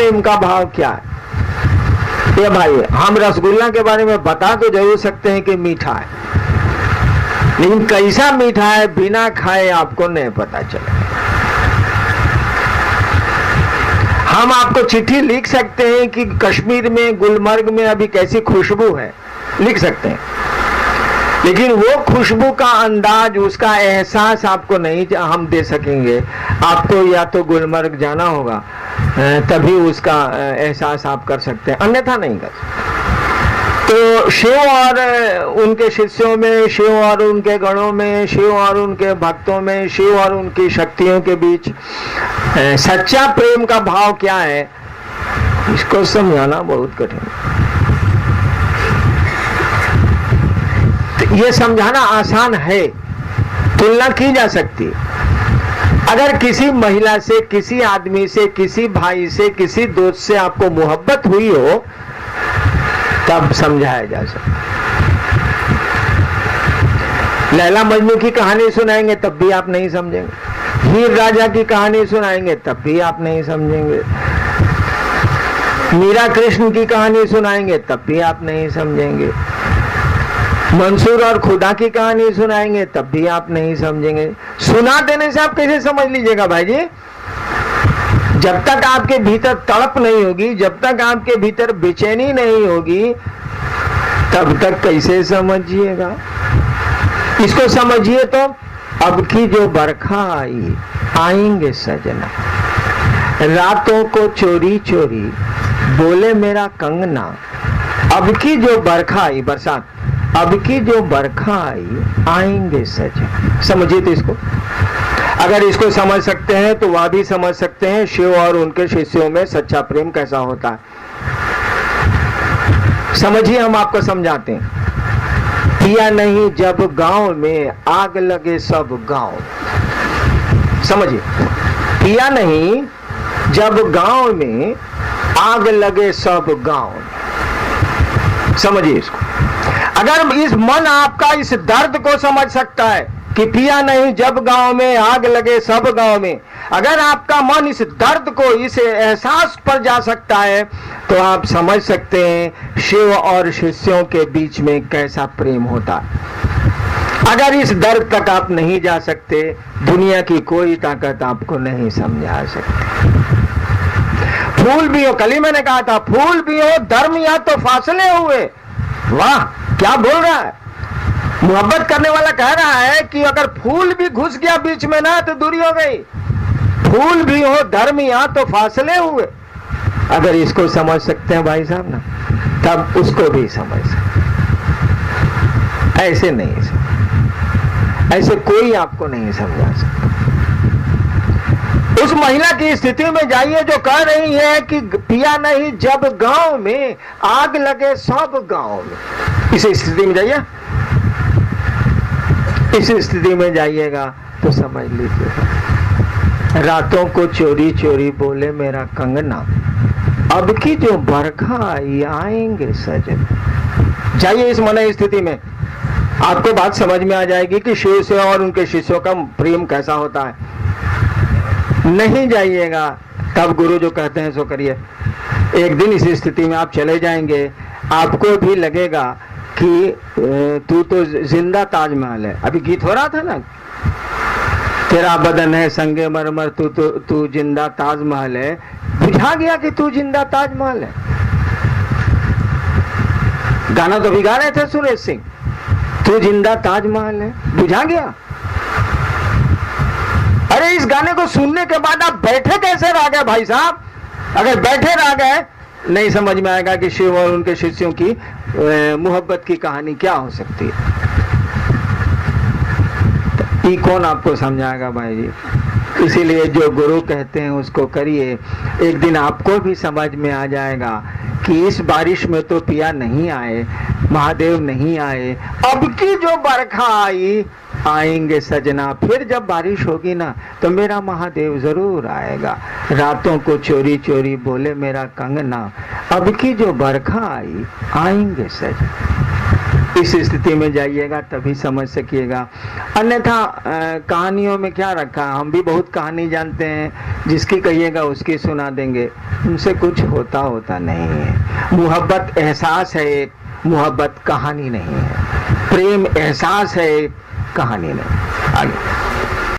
प्रेम का भाव क्या है? ये भाई, हम रसगुल्ला के बारे में बता तो जरूर सकते हैं कि मीठा है, लेकिन कैसा मीठा है बिना खाए आपको नहीं पता चलेगा। हम आपको चिट्ठी लिख सकते हैं कि कश्मीर में, गुलमर्ग में अभी कैसी खुशबू है, लिख सकते हैं, लेकिन वो खुशबू का अंदाज, उसका एहसास आपको नहीं हम दे सकेंगे। आपको या तो गुलमर्ग जाना होगा, तभी उसका एहसास आप कर सकते हैं, अन्यथा नहीं कर सकते। तो शिव और उनके शिष्यों में, शिव और उनके गणों में, शिव और उनके भक्तों में, शिव और उनकी शक्तियों के बीच सच्चा प्रेम का भाव क्या है, इसको समझाना बहुत कठिन है। ये समझाना आसान है, तुलना की जा सकती है। अगर किसी महिला से, किसी आदमी से, किसी भाई से, किसी दोस्त से आपको मोहब्बत हुई हो, तब समझाया जा सकता। लैला मजनू की कहानी सुनाएंगे तब भी आप नहीं समझेंगे, हीर राजा की कहानी सुनाएंगे तब भी आप नहीं समझेंगे, मीरा कृष्ण की कहानी सुनाएंगे तब भी आप नहीं समझेंगे, मंसूर और खुदा की कहानी सुनाएंगे तब भी आप नहीं समझेंगे। सुना देने से आप कैसे समझ लीजिएगा भाई जी? जब तक आपके भीतर तड़प नहीं होगी, जब तक आपके भीतर बेचैनी नहीं होगी, तब तक कैसे समझिएगा? इसको समझिए तो, अब की जो बरखा आई, आएंगे सजना, रातों को चोरी चोरी बोले मेरा कंगना। अब की जो बरखा आई, बरसात, अब की जो बरखा आई, आएंगे सजना। समझिए तो इसको। अगर इसको समझ सकते हैं तो वह भी समझ सकते हैं शिव और उनके शिष्यों में सच्चा प्रेम कैसा होता है। समझिए, हम आपको समझाते हैं। पिया नहीं जब गांव में, आग लगे सब गांव। समझिए, पिया नहीं जब गांव में, आग लगे सब गांव। समझिए इसको। अगर इस मन आपका इस दर्द को समझ सकता है कि पिया नहीं जब गांव में, आग लगे सब गांव में, अगर आपका मन इस दर्द को, इस एहसास पर जा सकता है, तो आप समझ सकते हैं शिव और शिष्यों के बीच में कैसा प्रेम होता है। अगर इस दर्द तक आप नहीं जा सकते, दुनिया की कोई ताकत आपको नहीं समझा सकती। फूल भी हो, कल ही मैंने कहा था, फूल भी हो धर्म या तो फासले हुए। वाह, क्या बोल रहा है? मोहब्बत करने वाला कह रहा है कि अगर फूल भी घुस गया बीच में ना, तो दूरी हो गई। फूल भी हो धर्म या तो फासले हुए। अगर इसको समझ सकते हैं भाई साहब ना, तब उसको भी समझ सकते। ऐसे नहीं समझ, ऐसे कोई आपको नहीं समझा सकता। उस महिला की स्थिति में जाइए जो कह रही है कि पिया नहीं जब गांव में, आग लगे सब गांव में। इस स्थिति में जाइए, इस स्थिति में जाइएगा तो समझ लीजिएगा। रातों को चोरी चोरी बोले मेरा कंगना, अब की जो बरखा आई, आएंगे सजन। जाइए इस मन स्थिति में, आपको बात समझ में आ जाएगी कि शिव से और उनके शिष्यों का प्रेम कैसा होता है। नहीं जाइएगा, तब गुरु जो कहते हैं सो करिए। एक दिन इस स्थिति में आप चले जाएंगे, आपको भी लगेगा कि तू तो जिंदा ताजमहल है। अभी गीत हो रहा था ना, तेरा बदन है संगे मरमर, तू जिंदा ताजमहल है। बुझा गया कि तू जिंदा ताजमहल है। गाना तो भी गा रहे थे सुरेश सिंह, तू जिंदा ताजमहल है। बुझा गया? अरे इस गाने को सुनने के बाद आप बैठे कैसे रह गए भाई साहब? अगर बैठे रह गए, नहीं समझ में आएगा कि शिव और उनके शिष्यों की मोहब्बत की कहानी क्या हो सकती है। ये कौन आपको समझाएगा भाई जी? इसीलिए जो गुरु कहते हैं उसको करिए। एक दिन आपको भी समझ में आ जाएगा कि इस बारिश में तो पिया नहीं आए, महादेव नहीं आए, अब की जो बरखा आई, आएंगे सजना। फिर जब बारिश होगी ना, तो मेरा महादेव जरूर आएगा। रातों को चोरी चोरी बोले मेरा कंगना, अब की जो बरखा आई, आएंगे सजना। इस स्थिति में जाइएगा तभी समझ सकिएगा। अन्यथा कहानियों में क्या रखा, हम भी बहुत कहानी जानते हैं, जिसकी कहिएगा उसकी सुना देंगे, उनसे कुछ होता नहीं है। मोहब्बत एहसास है एक, मोहब्बत कहानी नहीं है। प्रेम एहसास है एक, कहानी नहीं। आगे